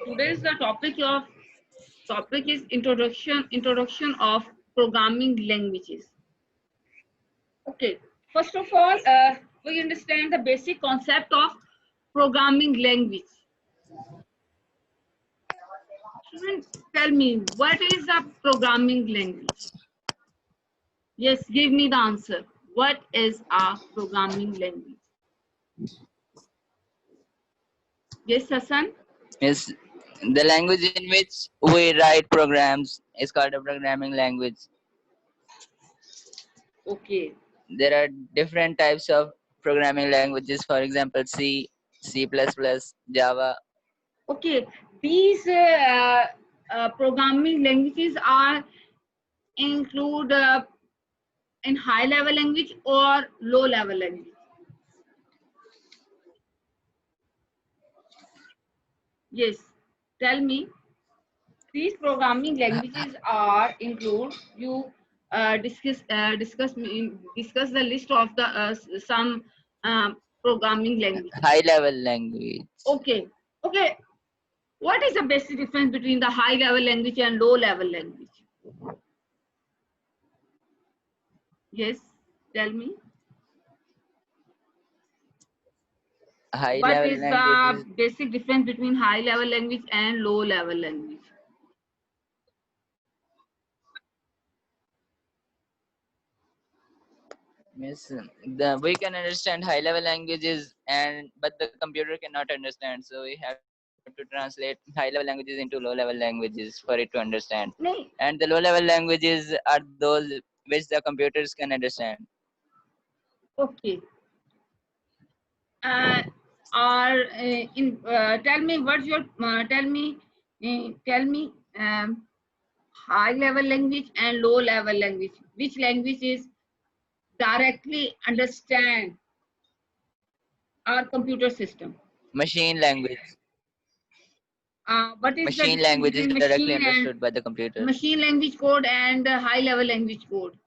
Today's the topic is introduction of programming languages. Okay, first of all, we understand the basic concept of programming language. Students, tell me, what is a programming language? Yes, give me the answer. What is a programming language? Yes, Hassan? Yes, the language in which we write programs is called a programming language. Okay. There are different types of programming languages, for example, C, C++, Java. Okay, these programming languages are include in high level language or low level language. Yes, tell me. These programming languages are include you discuss the list of the some programming language. High level language. Okay, okay. What is the basic difference between the high level language and low level language? Yes, tell me. High What level is languages the basic difference between high level language and low level language? means we can understand high level languages but the computer cannot understand, so we have to translate high level languages into low level languages for it to understand. No. And the low level languages are those which the computers can understand. Okay. Tell me what's your tell me high level language and low level language. Which language is directly understand our computer system? Machine language. What is the Machine difference language is between directly understood by the computer. machine language code and high level language code?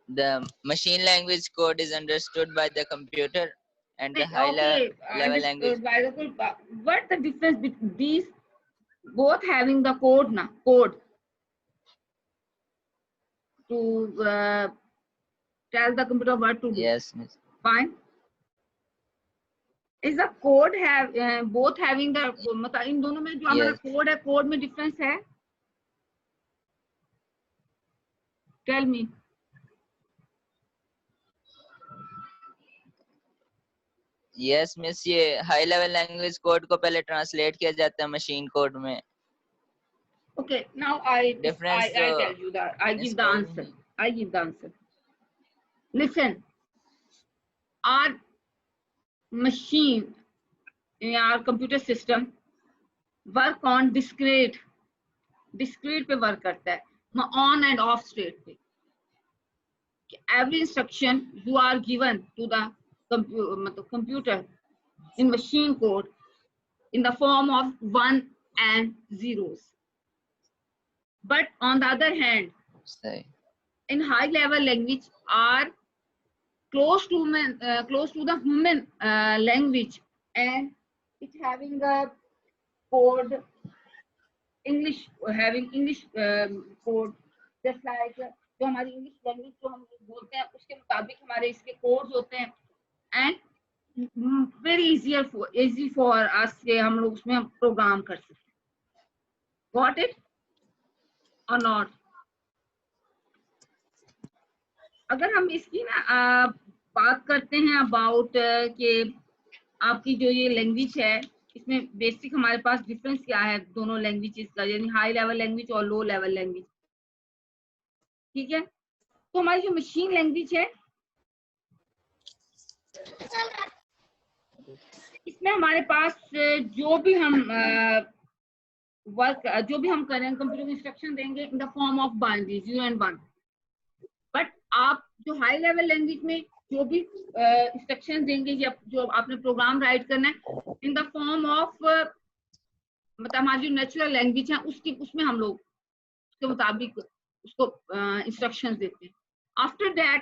The machine language code is understood by the computer, and the high Okay, level language. understood by the code. What the difference between these both having the code na code to tell the computer what to do? Yes, miss. Fine. Is the code have both having the मतलब इन दोनों में जो हमारा Yes. Code है code में difference है? Tell me. Yes miss, ये high level language code को पहले ट्रांसलेट किया जाता है मशीन कोड में. Okay, now I tell you that I give the answer. I give the answer. Listen, our machine in our computer system work on discrete पे work करता है, on and off state पे. Every instruction you are given to the computer in machine code in the form of 1 and 0s. But on the other hand, in high level language are close to the human language, and it having a code English, having English code, just like जो हमारी English language जो हम बोलते हैं उसके मुताबिक हमारे इसके कोड्स होते हैं, and very easy for us के हम लोग उसमें प्रोग्राम कर सकते हैं. Got it or not? अगर हम इसकी ना बात करते हैं अबाउट कि आपकी जो ये लैंग्वेज है इसमें बेसिक हमारे पास डिफरेंस क्या है दोनों लैंग्वेजेस का, यानी हाई लेवल लैंग्वेज और लो लेवल लैंग्वेज. ठीक है, तो हमारी जो मशीन लैंग्वेज है इसमें हमारे पास जो भी हम करें कंप्यूटर इंस्ट्रक्शन देंगे in the form of binary 0 and 1. But आप जो हाई लेवल लैंग्वेज में जो भी इंस्ट्रक्शन देंगे या जो आपने प्रोग्राम राइट करना है इन द फॉर्म ऑफ मतलब हमारी जो नेचुरल लैंग्वेज है उसमें हम लोग उसके मुताबिक उसको इंस्ट्रक्शंस देते हैं. आफ्टर दैट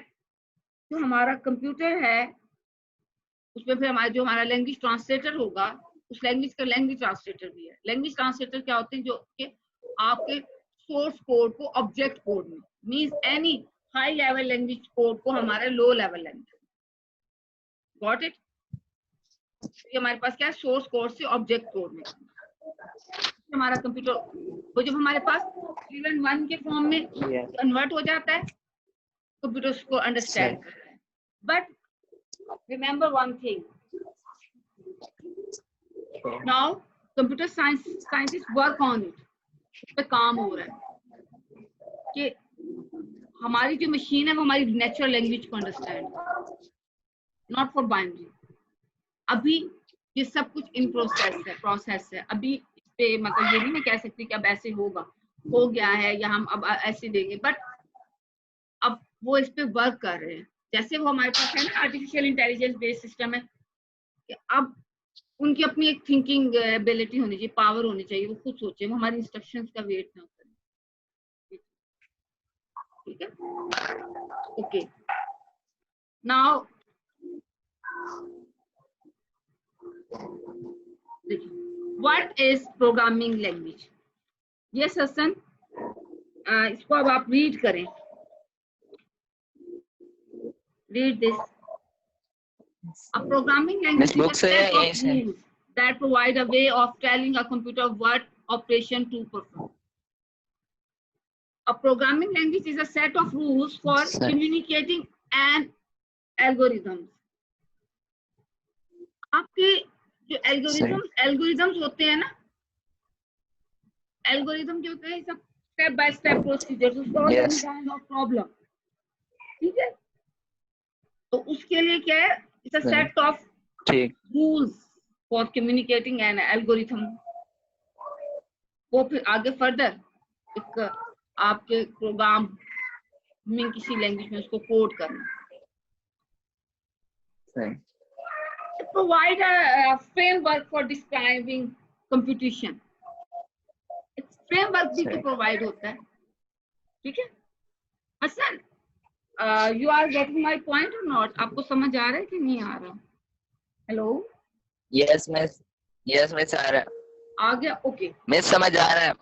जो हमारा कंप्यूटर है उसमें फिर हमारा जो हमारा लैंग्वेज ट्रांसलेटर होगा, उस लैंग्वेज का लैंग्वेज ट्रांसलेटर भी है। लैंग्वेज ट्रांसलेटर क्या होते हैं, जो कि आपके सोर्स कोड को ऑब्जेक्ट कोड में, means any high level language code को हमारे low level language, got it? ये हमारे पास क्या है, सोर्स कोड से ऑब्जेक्ट कोड में हमारा कंप्यूटर, वो जब हमारे पास 1 के फॉर्म में कन्वर्ट हो जाता है, कंप्यूटर उसको अंडरस्टैंड करता है। But remember one thing, now computer scientist work on it, पे काम हो रहा है कि हमारी जो मशीन है वो हमारी नेचुरल लैंग्वेज को अंडरस्टैंड, नॉट फॉर बाइनरी। अभी ये सब कुछ इन प्रोसेस है। अभी इस पे मतलब ये नहीं मैं कह सकती कि अब ऐसे होगा, हो गया है या हम अब ऐसे देंगे, बट अब वो इस पे वर्क कर रहे हैं। जैसे वो हमारे पास है ना आर्टिफिशियल इंटेलिजेंस बेस्ड सिस्टम है, कि अब उनकी अपनी एक थिंकिंग एबिलिटी होनी चाहिए, पावर होनी चाहिए, वो खुद सोचे, वो हमारी इंस्ट्रक्शंस का वेट ना करें। ठीक है, okay. Now what is programming language? ये सेशन इसको अब आप रीड करें, read this. A programming language is a set of rules that provide a way of telling a computer what operation to perform. A programming language is a set of rules for communicating an algorithm. आपके जो algorithms होते हैं ना, algorithm जो होते हैं सब step by step procedure of problem, ठीक है? तो उसके लिए क्या है, it's a set of rules for communicating an algorithm. वो फिर आगे फर्दर एक आपके प्रोग्राम में किसी लैंग्वेज में उसको कोड करना। Provide a framework for describing computation. Framework भी तो प्रोवाइड होता है, ठीक है? Hasan, you are getting my point और नॉट? आपको समझ आ रहा है कि नहीं आ रहा? हेलो? यस मिस आ रहा है। आ गया? ओके, मिस समझ आ रहा है।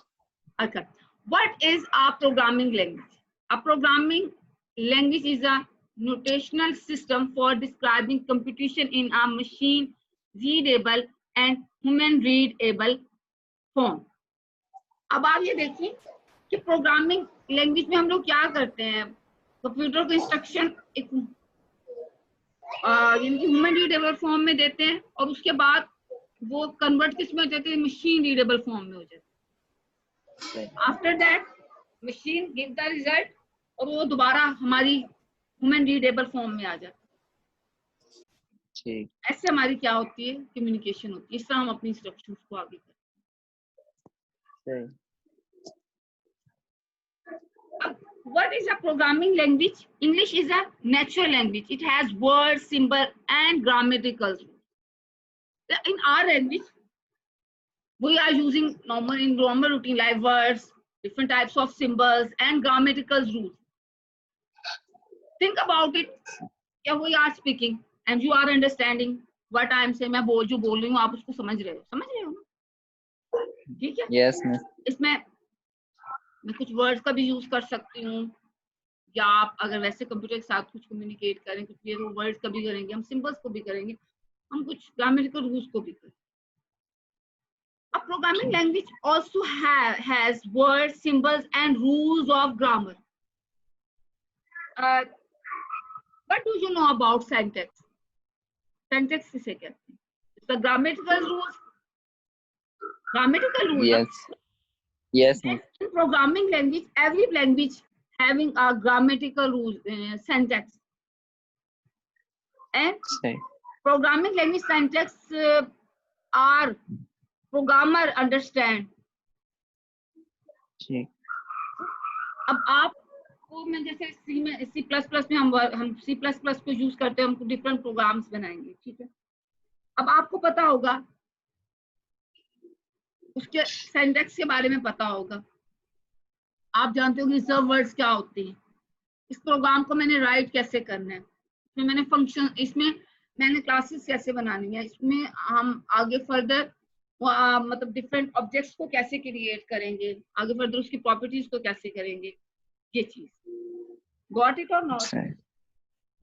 अच्छा, what is a programming language? A programming language is a notational system for describing computation in a machine readable and human readable form. अब आप ये देखिए कि प्रोग्रामिंग लैंग्वेज में हम लोग क्या करते हैं, कंप्यूटर को इंस्ट्रक्शन यानी कि ह्यूमन रीडेबल फॉर्म में देते हैं और उसके बाद वो कन्वर्ट किस में हो जाते हैं, मशीन रीडेबल फॉर्म में हो जाते हैं। After that machine give the result और वो दोबारा हमारी ह्यूमन रीडेबल फॉर्म में आ जाता है। ऐसे हमारी क्या होती है, कम्युनिकेशन होती है। इस तरह हम अपनी इंस्ट्रक्शंस को आगे करते हैं। What is a programming language? English is a natural language. It has words, symbol, and grammatical rules. In our language, we are using normal routine like words, different types of symbols, and grammatical rules. Think about it. Yeah, we are speaking, and you are understanding what I am saying. मैं जो बोल रही हूँ आप उसको समझ रहे हो ना? ठीक है? Yes, miss. इसमें मैं कुछ वर्ड्स का भी यूज कर सकती हूँ, या आप अगर वैसे कंप्यूटर के साथ कुछ कम्युनिकेट करें कुछ भी, तो वर्ड्स का भी करेंगे, हम सिंबल्स को भी करेंगे, हम कुछ ग्रामेटिकल रूल्स को भी करेंगे। A programming language also has words, symbols, and rules of grammar. What do you know about syntax? Syntax किसे कहते हैं? The grammatical rules. Grammatical rules. Yes. Yes. In programming language, every language having a grammatical rule, syntax. And programming language syntax are programmer understand. अब आपको मैं जैसे C++ में हम C++ को यूज करते हैं, हम डिफरेंट प्रोग्राम्स बनाएंगे, ठीक है? अब आपको पता होगा, उसके सिंटैक्स के बारे में पता होगा, आप जानते हो कि रिजर्व वर्ड्स क्या होते हैं, इस प्रोग्राम को मैंने राइट कैसे करना है, इसमें मैंने फंक्शन, इसमें मैंने क्लासेस कैसे बनानी है, इसमें हम आगे फर्दर मतलब डिफरेंट ऑब्जेक्ट्स को कैसे क्रिएट करेंगे, आगे फर्दर उसकी प्रॉपर्टीज को कैसे करेंगे, ये चीज। गॉट इट और not?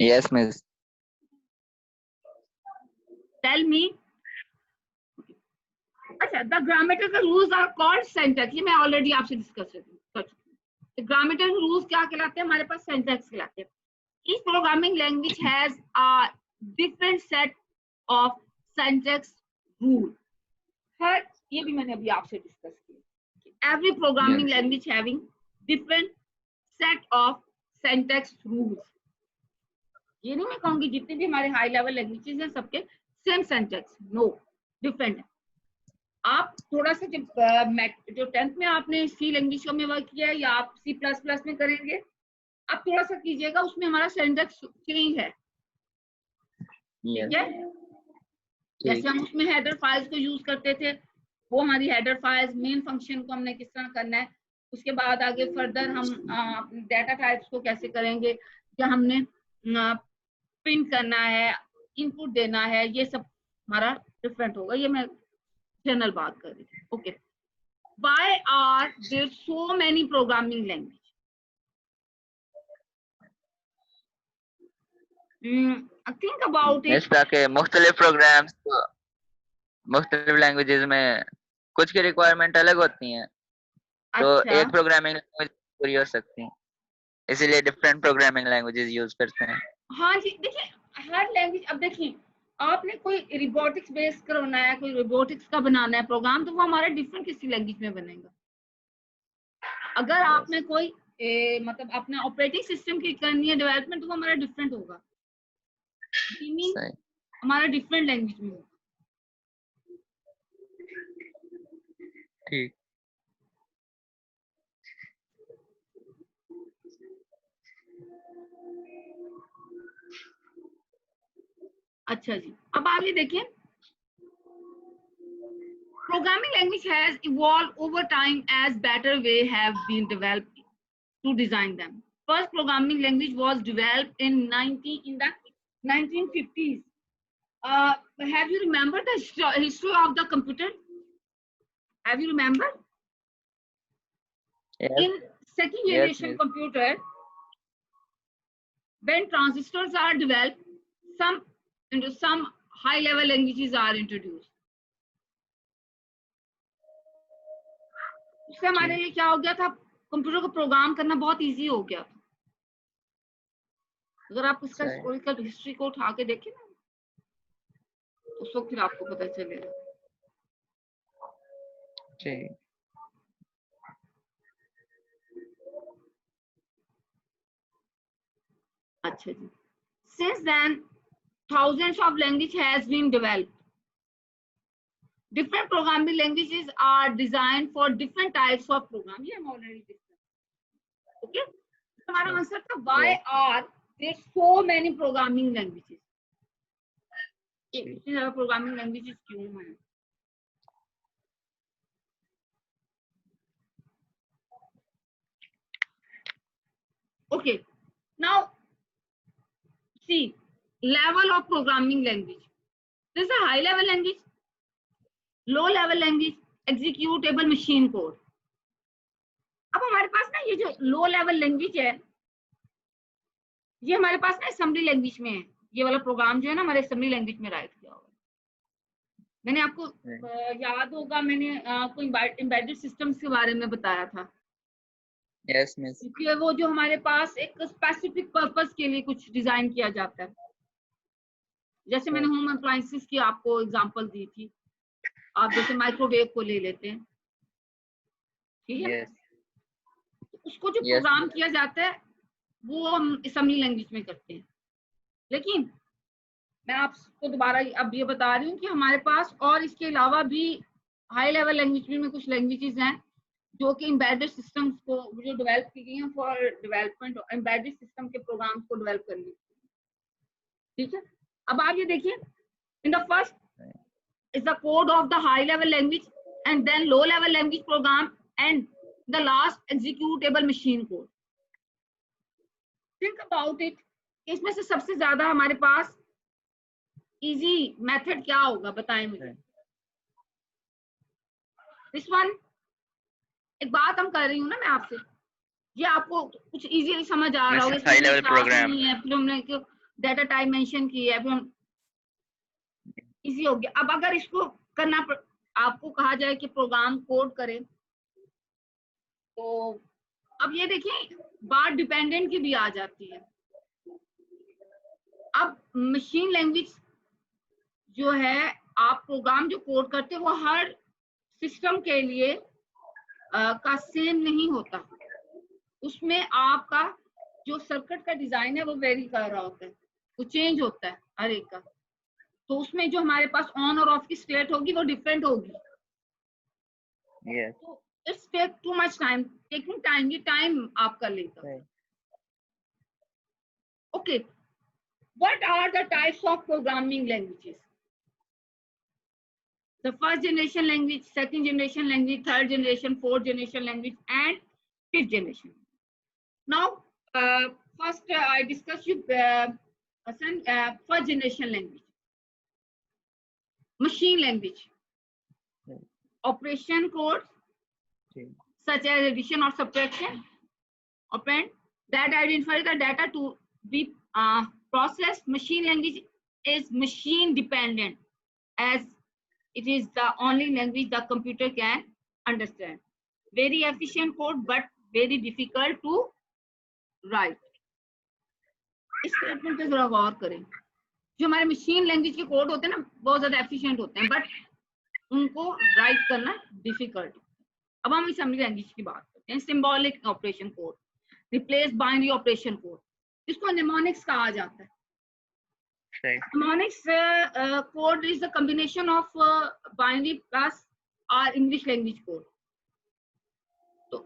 Yes miss. Tell me. अच्छा, the grammatical rules are called syntax, ये मैं ऑलरेडी आपसे डिस्कस कर चुकी हूँ। ग्रामेटिकल रूल्स क्या कहलाते हैं? हमारे पास सिंटैक्स कहलाते हैं। Each programming language has a different set of syntax rule. हर, ये भी मैंने अभी आपसे डिस्कस किया। Every programming language having different set of syntax rules. ये नहीं मैं कहूंगी जितने भी हमारे हाई लेवल लैंग्वेजेस हैं सबके सेम सिंटैक्स, नो, डिफरेंट है। आप थोड़ा सा जब जो 10th में आपने सी लैंग्वेज में वर्क किया है या आप C++ में करेंगे, आप थोड़ा सा कीजिएगा, उसमें हमारा सिंटैक्स चेंज है, ठीक है? जैसे हम उसमें हेडर फाइल्स को यूज करते थे, वो हमारी हेडर फाइल्स मेन फंक्शन को हमने किस तरह करना है, उसके बाद आगे फर्दर हम डेटा टाइप्स को कैसे करेंगे, या हमने प्रिंट करना है, इनपुट देना है, ये सब हमारा डिफरेंट होगा। ये मैं जनरल बात कर रही थी। Okay, why are there so many programming language? Think about it. ताकि मुख्तलिफ प्रोग्राम्स को मुख्तलिफ लैंग्वेजेस में कुछ की रिक्वायरमेंट अलग होती हैं, तो अच्छा, एक प्रोग्रामिंग लैंग्वेज पूरी हो सकती है, इसीलिए डिफरेंट प्रोग्रामिंग लैंग्वेजेस यूज करते हैं। हाँ जी, देखिए हर लैंग्वेज, अब देखिए आपने कोई रोबोटिक्स बेस करना है, कोई रोबोटिक्स का बनाना है प्रोग्राम, तो वो हमारा डिफरेंट किसी लैंग्वेज में बनेगा। अगर आपने कोई मतलब अपना ऑपरेटिंग सिस्टम की करनी है डेवलपमेंट, तो वो हमारा डिफरेंट होगा, हमारा डिफरेंट लैंग्वेज में होगा। ठीक। अच्छा जी, अब आगे देखिए, programming language has evolved over time as better way have been developed to design them. First programming language was developed in the 1950s. Have you remembered the history of the computer? Have you remembered? Yes. In second generation computer, when transistors are developed, some high level languages are introduced. उससे हमारे लिए क्या हो गया था, computer को programme करना बहुत इजी हो गया था। अगर आप उसका हिस्टोरिकल हिस्ट्री को उठा के देखें ना, उस वक्त फिर आपको पता चलेगा। अच्छा जी, since then thousands of language has been developed. Different programming languages are designed for different types of program. ये हम already discussed. Okay, हमारा आंसर था why are there so many programming languages? इतनी ज़्यादा programming languages क्यों हैं? Okay, now see level of programming language. This is a high level language, low level language, executable machine code. अब हमारे पास ना ये जो लो लेवल लैंग्वेज है, ये हमारे पास ना असेंबली लैंग्वेज में है। ये वाला प्रोग्राम जो है ना हमारे असेंबली लैंग्वेज में राइट किया हुआ है। मैंने आपको याद होगा, मैंने कोई एम्बेडेड सिस्टम्स के बारे में बताया था। Yes miss. क्योंकि वो जो हमारे पास एक स्पेसिफिक पर्पस के लिए कुछ डिजाइन किया जाता है, जैसे मैंने होम अप्लायंसेस की आपको एग्जांपल दी थी। आप जैसे माइक्रोवेव को ले लेते हैं, ठीक है? उसको जो प्रोग्राम किया जाता है वो हम असेंबली लैंग्वेज में करते हैं। लेकिन मैं आपको दोबारा अब ये बता रही हूँ कि हमारे पास और इसके अलावा भी हाई लेवल लैंग्वेज में कुछ लैंग्वेजेस हैं जो कि एम्बेडेड सिस्टम्स को जो डेवलप की गई हैं फॉर डेवलपमेंट एम्बेडेड सिस्टम के प्रोग्राम्स को डेवलप करने, ठीक है? अब आप ये देखिए, in the first is the code of the high level language and then low level language program and the last executable machine code. Think about it, इसमें से सबसे ज्यादा हमारे पास इजी मेथड क्या होगा बताएं मुझे। दिस वन, एक बात हम कर रही हूँ ना मैं आपसे, ये आपको कुछ इजीली समझ आ रहा होगा, हाई लेवल प्रोग्राम नहीं है, फिर हमने डाटा टाइप मेंशन की है, फिर हम इजी हो गया। अब अगर इसको करना आपको कहा जाए कि प्रोग्राम कोड करें, तो अब ये देखिए बात डिपेंडेंट की भी आ जाती है। अब मशीन लैंग्वेज जो है, आप प्रोग्राम जो कोड करते हैं वो हर सिस्टम के लिए का सेम नहीं होता, उसमें आपका जो सर्किट का डिजाइन है वो वेरी कर रहा होता है, वो चेंज होता है हर एक का, तो उसमें जो हमारे पास ऑन और ऑफ की स्टेट होगी वो डिफरेंट होगी। तो it's take too much time, taking time, ये टाइम आपका लेगा। Okay, what are the types of programming languages? The first generation language, second generation language, third generation, fourth generation language, and fifth generation. Now, first I discuss you first generation language, machine language, operation codes such as addition or subtraction, operand that identify the data to be processed. Machine language is machine dependent, as it is the only language the computer can understand. Very efficient code but very difficult to write. इस statement पे जरा गौर करें। जो हमारे machine language के code होते हैं ना, बहुत ज्यादा एफिशिएंट होते हैं, बट उनको राइट करना डिफिकल्ट। अब हम असेंबली लैंग्वेज की बात करते हैं। Symbolic operation code, replace binary operation code, इसको निमोनिक्स कहा जाता है। Mnemonics code is the combination of binary plus our English language code. So,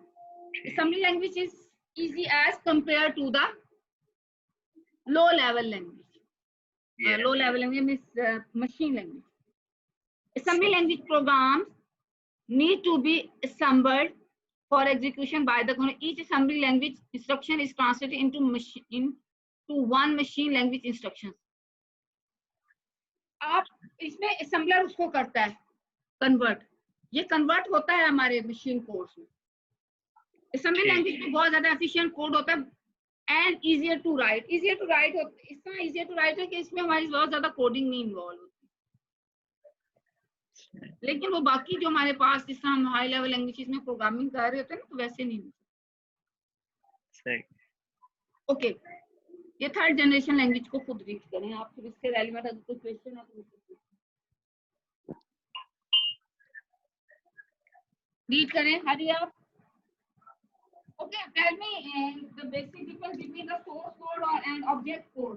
assembly language is easy as compared to the low level language. Low level language means machine language. Assembly language programs need to be assembled for execution by the computer. Each assembly language instruction is translated into one machine language instructions. आप इसमें assembler उसको करता है convert, ये convert होता है हमारे machine codes में। असेंबली लैंग्वेज में बहुत ज्यादा एफिशिएंट कोड होता है and easier to write. Easier to write इतना इजियर टू राइट है कि इसमें हमारी बहुत ज्यादा कोडिंग नहीं इन्वॉल्व होती, लेकिन वो बाकी जो हमारे पास जिस हम हाई लेवल लैंग्वेजेस में प्रोग्रामिंग कर रहे होते हैं ना, तो वैसे नहीं होता। ओके, ये थर्ड जनरेशन लैंग्वेज को खुद रीड करें आप, फिर इसके रेलेवेंट अगर कोई क्वेश्चन है तो रीड करें। हरी आप। Okay, tell me the basic difference between the source code and object code.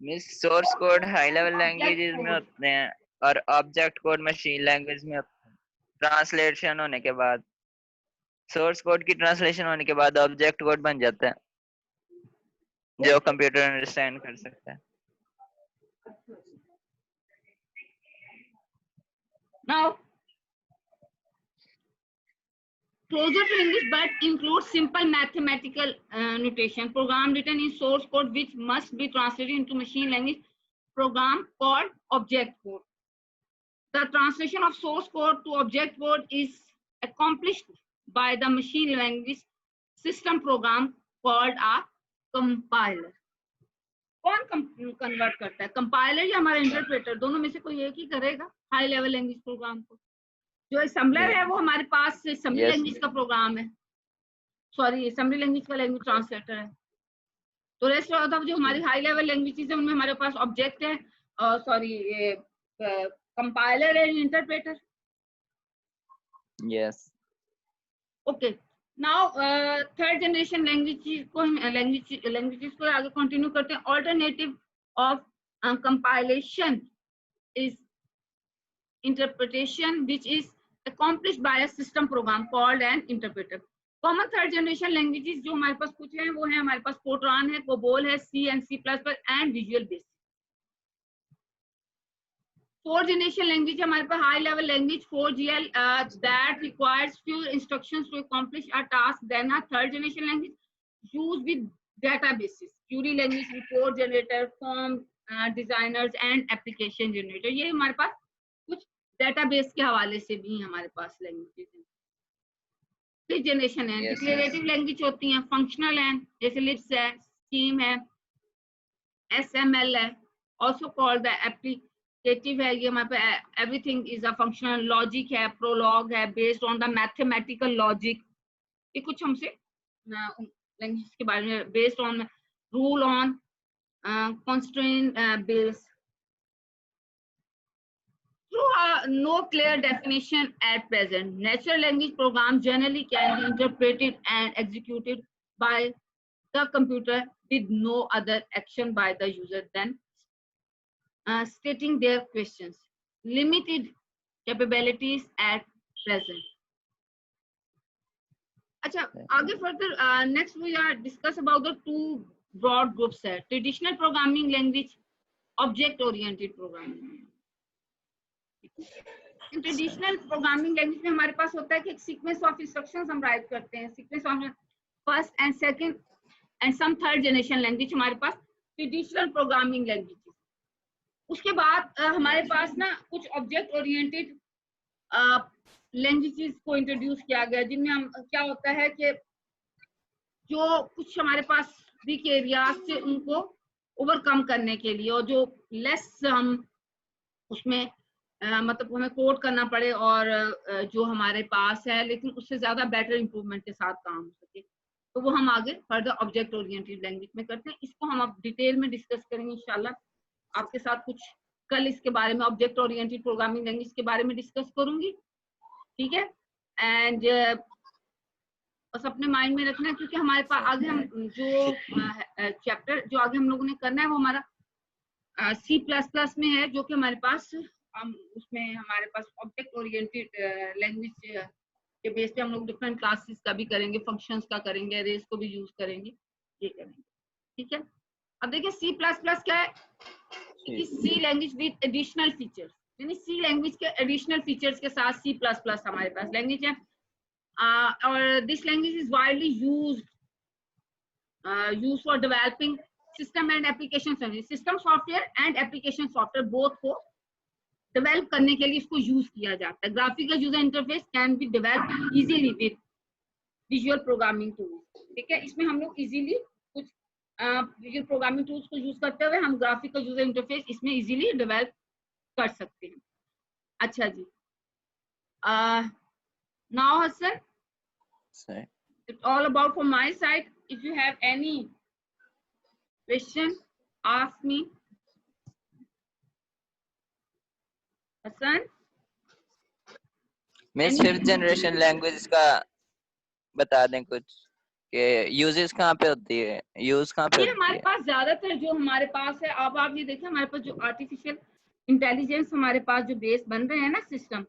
Miss source code high level languages में होते हैं और ऑब्जेक्ट कोड मशीन लैंग्वेज में होते हैं। ट्रांसलेशन होने के बाद, सोर्स कोड की ट्रांसलेशन होने के बाद ऑब्जेक्ट कोड बन जाता है जो कंप्यूटर अंडरस्टैंड कर सकता है। Now, closer to English but includes simple mathematical notation. Program written in source code which must be translated into machine language program called object code. The translation of source code to object code is accomplished by the machine language system program called a compiler. कौन convert करता है, compiler या हमारा interpreter? दोनों में से कोई एक ही करेगा हाई लेवल लैंग्वेज प्रोग्राम को। जो असेंबलर है वो हमारे पास असेंबली लैंग्वेज का प्रोग्राम है, सॉरी असेंबली लैंग्वेज का लैंग्वेज ट्रांसलेटर है। तो रेस्ट ऑफ जो हमारी हाई लेवल लैंग्वेजेस है उनमें हमारे पास ऑब्जेक्ट है, सॉरी कंपाइलर है, interpreter. Yes. Okay, now third generation languages को आगे कंटिन्यू करते हैं। Alternative of compilation is interpretation, which is accomplished by a system program called an interpreter. Common third generation languages जो हमारे पास कुछ हैं वो है हमारे पास Fortran है, COBOL है, C and C++ and Visual Basic. Fourth generation language हमारे पास high level language 4GL that requires fewer instructions to accomplish a task than a third generation language used with databases. Curie language, report generator, form designers and application generator. ये हमारे पास कुछ database के हवाले से भी हमारे पास languages हैं। फिर जनरेशन है, डिक्लेरेटिव लैंग्वेज होती हैं, फंक्शनल है, जैसे लिप्स है, स्कीम है, SML है, ऑल्सो कॉल्ड द एप्लीकेटिव है। ये हमारे पे everything is a functional, logic है, प्रोलॉग है, based on the mathematical logic. ये कुछ हमसे लैंग्वेज के बारे में, based on rule on constraint bills. Through no clear definition at present, natural language programs generally can be interpreted and executed by the computer with no other action by the user than stating their questions. Limited capabilities at present. अच्छा, आगे further next we are discuss about the two broad groups है, traditional programming language, object oriented programming। Traditional programming language में हमारे पास होता है कि एक सीक्वेंस ऑफ इंस्ट्रक्शंस हम राइट करते हैं, sequence of first and second and some third generation language हमारे पास ट्रेडिशनल प्रोग्रामिंग लैंग्वेज। उसके बाद हमारे पास ना कुछ ऑब्जेक्ट ओरिएंटेड लैंग्वेजेस को इंट्रोड्यूस किया गया, जिनमें हम क्या होता है कि जो कुछ हमारे पास वीक एरियाज से उनको ओवरकम करने के लिए, और जो लेस हम उसमें मतलब हमें कोड करना पड़े और जो हमारे पास है लेकिन उससे ज्यादा बेटर इंप्रूवमेंट के साथ काम हो सके, तो वो हम आगे फर्दर ऑब्जेक्ट ओरिएंटेड लैंग्वेज में करते हैं। इसको हम अब डिटेल में डिस्कस करेंगे इंशाल्लाह आपके साथ। कुछ कल इसके बारे में ऑब्जेक्ट ओरिएंटेड प्रोग्रामिंग लैंग्वेज के बारे में डिस्कस करूंगी, ठीक है। एंड बस अपने माइंड में रखना है, क्योंकि हमारे पास आगे हम जो चैप्टर जो आगे हम लोगों ने करना है वो हमारा C++ में है, जो कि हमारे पास उसमें हमारे पास ऑब्जेक्ट ओरिएंटेड लैंग्वेज के बेस पे हम लोग डिफरेंट क्लासेस का भी करेंगे, फंक्शंस का करेंगे, अरेज को भी यूज करेंगे, ये करेंगे, ठीक है। अब देखिए C++ क्या है, सी लैंग्वेज विद एडिशनल फीचर्स, यानी सी लैंग्वेज के एडिशनल फीचर्स के साथ C++ हमारे पास लैंग्वेज है। और this language is widely used for developing system and application service, system software and application software both को डेवलप करने के लिए इसको यूज किया जाता है। Graphical user interface can be develop easily with visual programming tools, ठीक है। इसमें हम लोग इजीली कुछ विजुअल प्रोग्रामिंग टूल्स को यूज करते हुए हम ग्राफिकल यूजर इंटरफेस इसमें इजीली डेवलप कर सकते हैं। अच्छा जी, now Hasan, it's all about from my side. If you have any question, ask me. Hasan, miss fifth generation language का बता दें कुछ कि यूजेस कहाँ पे होती है, यूज कहाँ पे होती है? हमारे पास ज्यादातर जो हमारे पास है, अब आप ये देखिए हमारे पास जो आर्टिफिशियल इंटेलिजेंस हमारे पास जो बेस बन रहे हैं ना सिस्टम,